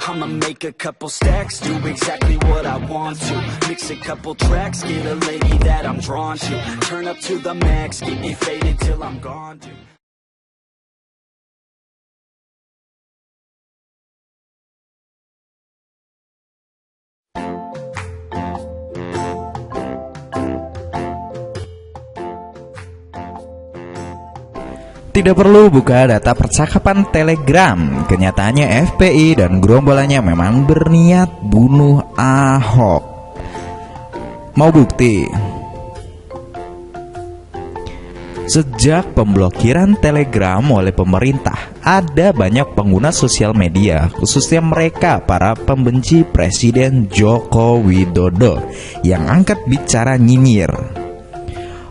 I'ma make a couple stacks, do exactly what I want to. Mix a couple tracks, get a lady that I'm drawn to. Turn up to the max, get me faded till I'm gone, dude. Tidak perlu buka data percakapan Telegram. Kenyataannya FPI dan gerombolannya memang berniat bunuh Ahok. Mau bukti? Sejak pemblokiran Telegram oleh pemerintah, ada banyak pengguna sosial media, khususnya mereka para pembenci Presiden Joko Widodo, yang angkat bicara nyinyir,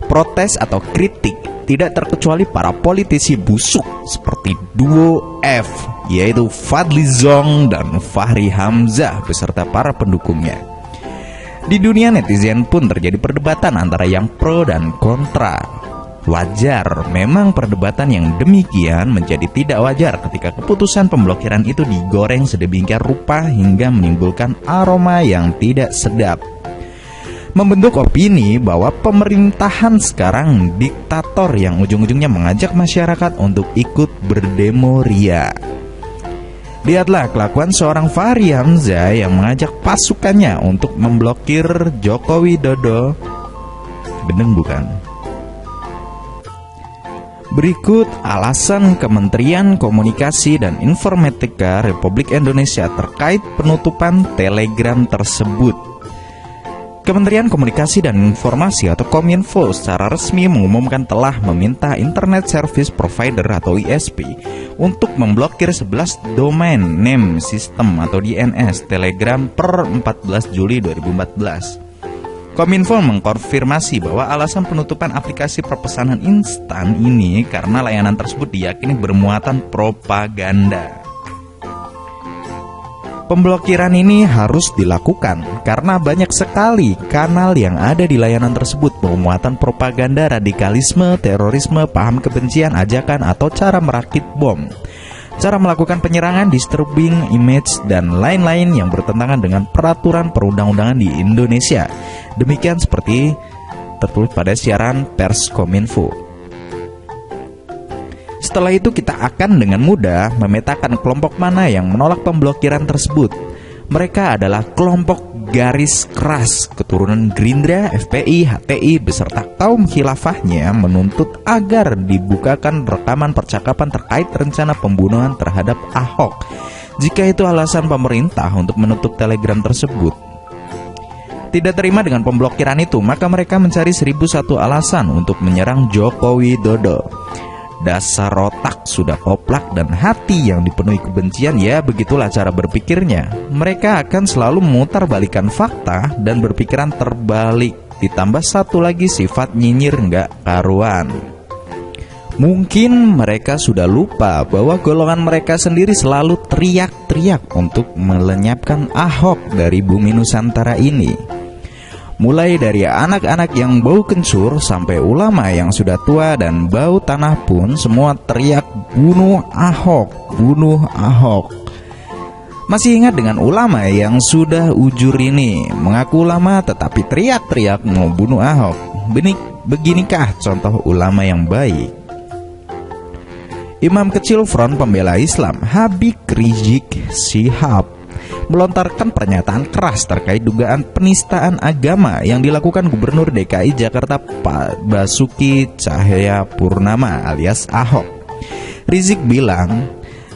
protes atau kritik. Tidak terkecuali para politisi busuk seperti duo F, yaitu Fadlizon dan Fahri Hamzah beserta para pendukungnya. Di dunia netizen pun terjadi perdebatan antara yang pro dan kontra. Wajar, memang perdebatan yang demikian menjadi tidak wajar ketika keputusan pemblokiran itu digoreng sedemikian rupa hingga menimbulkan aroma yang tidak sedap. Membentuk opini bahwa pemerintahan sekarang diktator yang ujung-ujungnya mengajak masyarakat untuk ikut berdemo ria. Lihatlah kelakuan seorang Fahri Hamzah yang mengajak pasukannya untuk memblokir Joko Widodo. Gendeng bukan? Berikut alasan Kementerian Komunikasi dan Informatika Republik Indonesia terkait penutupan Telegram tersebut. Kementerian Komunikasi dan Informasi atau Kominfo secara resmi mengumumkan telah meminta Internet Service Provider atau ISP untuk memblokir 11 domain name system atau DNS Telegram per 14 Juli 2014. Kominfo mengkonfirmasi bahwa alasan penutupan aplikasi perpesanan instan ini karena layanan tersebut diyakini bermuatan propaganda. Pemblokiran ini harus dilakukan karena banyak sekali kanal yang ada di layanan tersebut bermuatan propaganda, radikalisme, terorisme, paham kebencian, ajakan, atau cara merakit bom, cara melakukan penyerangan, disturbing image, dan lain-lain yang bertentangan dengan peraturan perundang-undangan di Indonesia. Demikian seperti tertulis pada siaran pers Kominfo. Setelah itu kita akan dengan mudah memetakan kelompok mana yang menolak pemblokiran tersebut. Mereka adalah kelompok garis keras keturunan Gerindra, FPI, HTI beserta kaum khilafahnya menuntut agar dibukakan rekaman percakapan terkait rencana pembunuhan terhadap Ahok, jika itu alasan pemerintah untuk menutup Telegram tersebut. Tidak terima dengan pemblokiran itu, maka mereka mencari 1001 alasan untuk menyerang Joko Widodo. Dasar otak sudah koplak dan hati yang dipenuhi kebencian, ya begitulah cara berpikirnya. Mereka akan selalu memutarbalikkan fakta dan berpikiran terbalik. Ditambah satu lagi sifat nyinyir nggak karuan. Mungkin mereka sudah lupa bahwa golongan mereka sendiri selalu teriak-teriak untuk melenyapkan Ahok dari bumi Nusantara ini. Mulai dari anak-anak yang bau kencur sampai ulama yang sudah tua dan bau tanah pun semua teriak bunuh Ahok, bunuh Ahok. Masih ingat dengan ulama yang sudah ujur ini, mengaku ulama tetapi teriak-teriak mau bunuh Ahok. Beginikah contoh ulama yang baik? Imam kecil Front Pembela Islam Habib Rizik Syihab melontarkan pernyataan keras terkait dugaan penistaan agama yang dilakukan Gubernur DKI Jakarta Pak Basuki Cahayapurnama alias Ahok. Rizik bilang,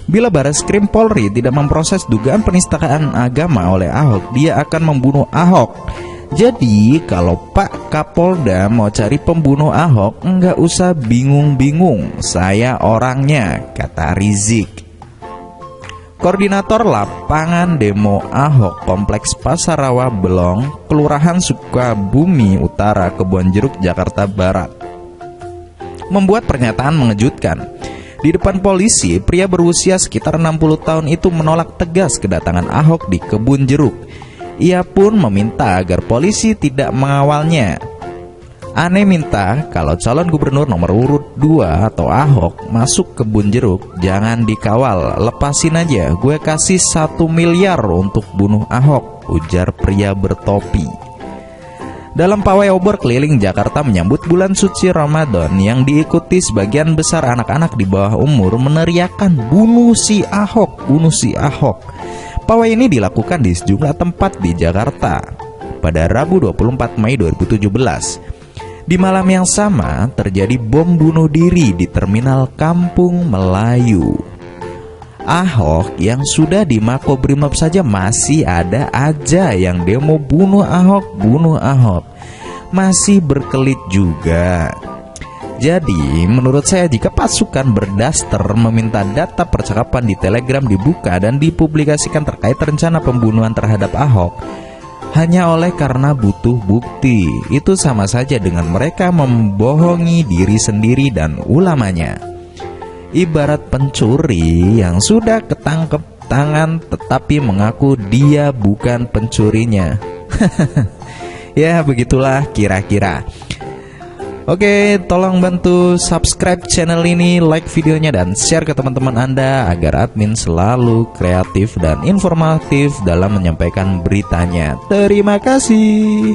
bila Bareskrim Polri tidak memproses dugaan penistaan agama oleh Ahok, dia akan membunuh Ahok. Jadi kalau Pak Kapolda mau cari pembunuh Ahok, enggak usah bingung-bingung, saya orangnya, kata Rizik. Koordinator lapangan demo Ahok Kompleks Pasarawa Belong, Kelurahan Sukabumi Utara, Kebonjeruk, Jakarta Barat, membuat pernyataan mengejutkan. Di depan polisi, pria berusia sekitar 60 tahun itu menolak tegas kedatangan Ahok di Kebonjeruk. Ia pun meminta agar polisi tidak mengawalnya. Aneh minta kalau calon gubernur nomor urut 2 atau Ahok masuk kebun jeruk, jangan dikawal, lepasin aja, gue kasih 1 miliar untuk bunuh Ahok, ujar pria bertopi. Dalam pawai obor keliling Jakarta menyambut bulan suci Ramadan yang diikuti sebagian besar anak-anak di bawah umur meneriakkan bunuh si Ahok, bunuh si Ahok. Pawai ini dilakukan di sejumlah tempat di Jakarta pada Rabu 24 Mei 2017. Di malam yang sama terjadi bom bunuh diri di terminal Kampung Melayu. Ahok yang sudah di Makobrimob saja masih ada aja yang demo bunuh Ahok, bunuh Ahok. Masih berkelit juga. Jadi menurut saya jika pasukan berdaster meminta data percakapan di Telegram dibuka dan dipublikasikan terkait rencana pembunuhan terhadap Ahok hanya oleh karena butuh bukti, itu sama saja dengan mereka membohongi diri sendiri dan ulamanya. Ibarat pencuri yang sudah ketangkep tangan tetapi mengaku dia bukan pencurinya. Ya begitulah kira-kira. Oke, tolong bantu subscribe channel ini, like videonya, dan share ke teman-teman Anda agar admin selalu kreatif dan informatif dalam menyampaikan beritanya. Terima kasih.